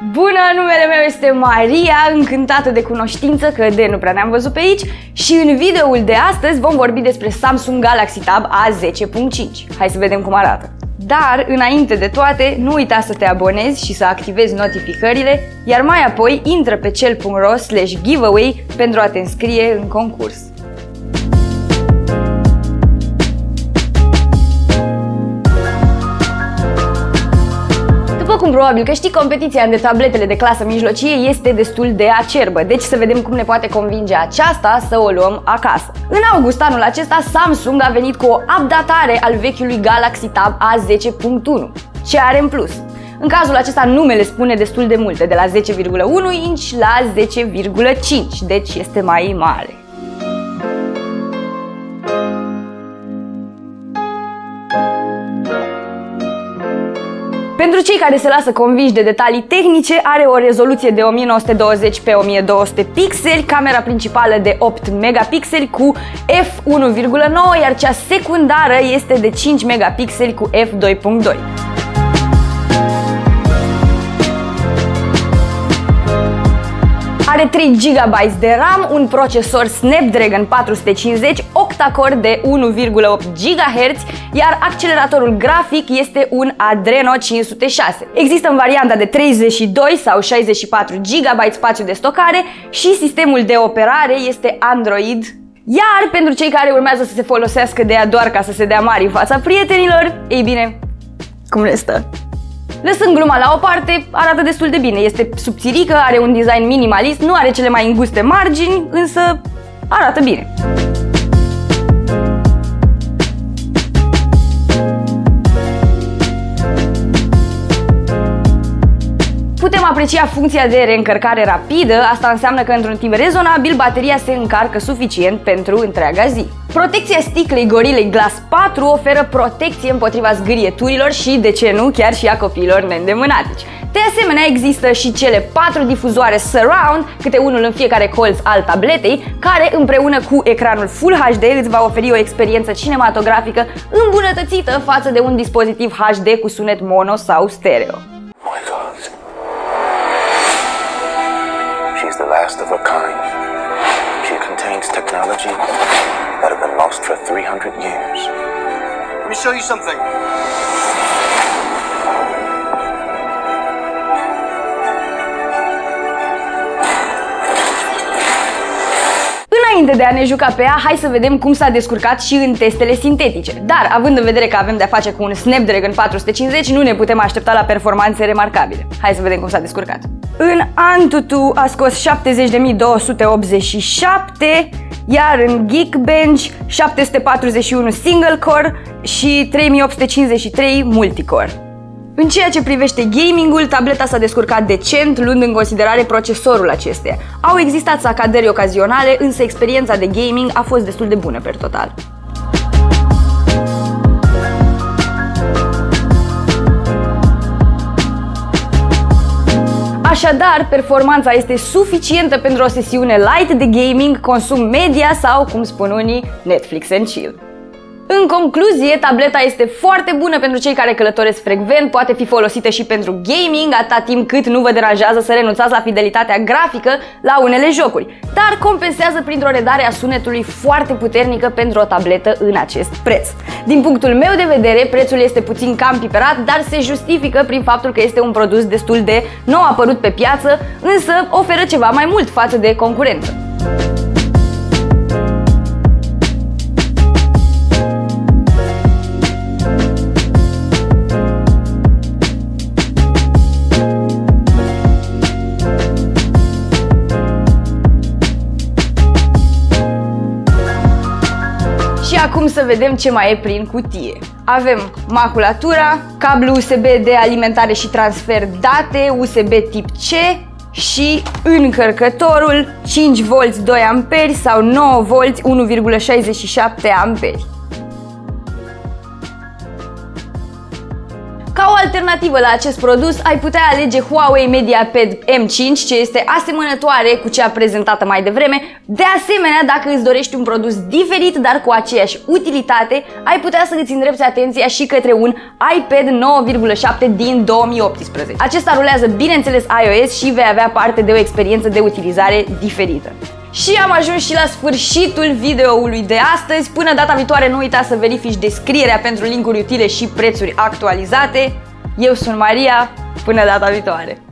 Bună, numele meu este Maria, încântată de cunoștință că de nu prea ne-am văzut pe aici și în videoul de astăzi vom vorbi despre Samsung Galaxy Tab A10.5. Hai să vedem cum arată. Dar, înainte de toate, nu uita să te abonezi și să activezi notificările, iar mai apoi intră pe cel.ro/giveaway pentru a te înscrie în concurs. După cum probabil că știi, competiția între tabletele de clasă mijlocie este destul de acerbă, deci să vedem cum ne poate convinge aceasta să o luăm acasă. În august anul acesta, Samsung a venit cu o updatare al vechiului Galaxy Tab A10.1. Ce are în plus? În cazul acesta numele spune destul de multe, de la 10,1 inch la 10,5, deci este mai mare. Pentru cei care se lasă convinși de detalii tehnice, are o rezoluție de 1920 pe 1200 pixeli, camera principală de 8 megapixeli cu f1.9, iar cea secundară este de 5 megapixeli cu f2.2. Are 3 GB de RAM, un procesor Snapdragon 450, octa-core de 1,8 GHz, iar acceleratorul grafic este un Adreno 506. Există în varianta de 32 sau 64 GB spațiu de stocare și sistemul de operare este Android. Iar pentru cei care urmează să se folosească de ea doar ca să se dea mari în fața prietenilor, ei bine, cum le stă? Lăsând gluma la o parte, arată destul de bine. Este subțirică, are un design minimalist, nu are cele mai înguste margini, însă arată bine. Putem aprecia funcția de reîncărcare rapidă, asta înseamnă că într-un timp rezonabil bateria se încarcă suficient pentru întreaga zi. Protecția sticlei Gorilla Glass 4 oferă protecție împotriva zgârieturilor și, de ce nu, chiar și a copiilor neîndemânatici. De asemenea, există și cele 4 difuzoare Surround, câte unul în fiecare colț al tabletei, care împreună cu ecranul Full HD îți va oferi o experiență cinematografică îmbunătățită față de un dispozitiv HD cu sunet mono sau stereo. She's the last of her kind. She contains technology that have been lost for 300 years. Let me show you something. Înainte de a ne juca pe ea, hai să vedem cum s-a descurcat și în testele sintetice. Dar, având în vedere că avem de-a face cu un Snapdragon 450, nu ne putem aștepta la performanțe remarcabile. Hai să vedem cum s-a descurcat. În Antutu a scos 70.287, iar în Geekbench 741 single core și 3853 multicore. În ceea ce privește gaming-ul, tableta s-a descurcat decent, luând în considerare procesorul acesteia. Au existat sacadări ocazionale, însă experiența de gaming a fost destul de bună per total. Așadar, performanța este suficientă pentru o sesiune light de gaming, consum media sau, cum spun unii, Netflix and chill. În concluzie, tableta este foarte bună pentru cei care călătoresc frecvent, poate fi folosită și pentru gaming, atâta timp cât nu vă deranjează să renunțați la fidelitatea grafică la unele jocuri, dar compensează printr-o redare a sunetului foarte puternică pentru o tabletă în acest preț. Din punctul meu de vedere, prețul este puțin cam piperat, dar se justifică prin faptul că este un produs destul de nou apărut pe piață, însă oferă ceva mai mult față de concurență. Și acum să vedem ce mai e prin cutie. Avem maculatura, cablu USB de alimentare și transfer date, USB tip C și încărcătorul 5V 2A sau 9V 1,67A. Ca o alternativă la acest produs, ai putea alege Huawei MediaPad M5, ce este asemănătoare cu cea prezentată mai devreme. De asemenea, dacă îți dorești un produs diferit, dar cu aceeași utilitate, ai putea să îți îndrepți atenția și către un iPad 9,7 din 2018. Acesta rulează, bineînțeles, iOS și vei avea parte de o experiență de utilizare diferită. Și am ajuns și la sfârșitul videoului de astăzi. Până data viitoare, nu uita să verifici descrierea pentru linkuri utile și prețuri actualizate. Eu sunt Maria, până data viitoare!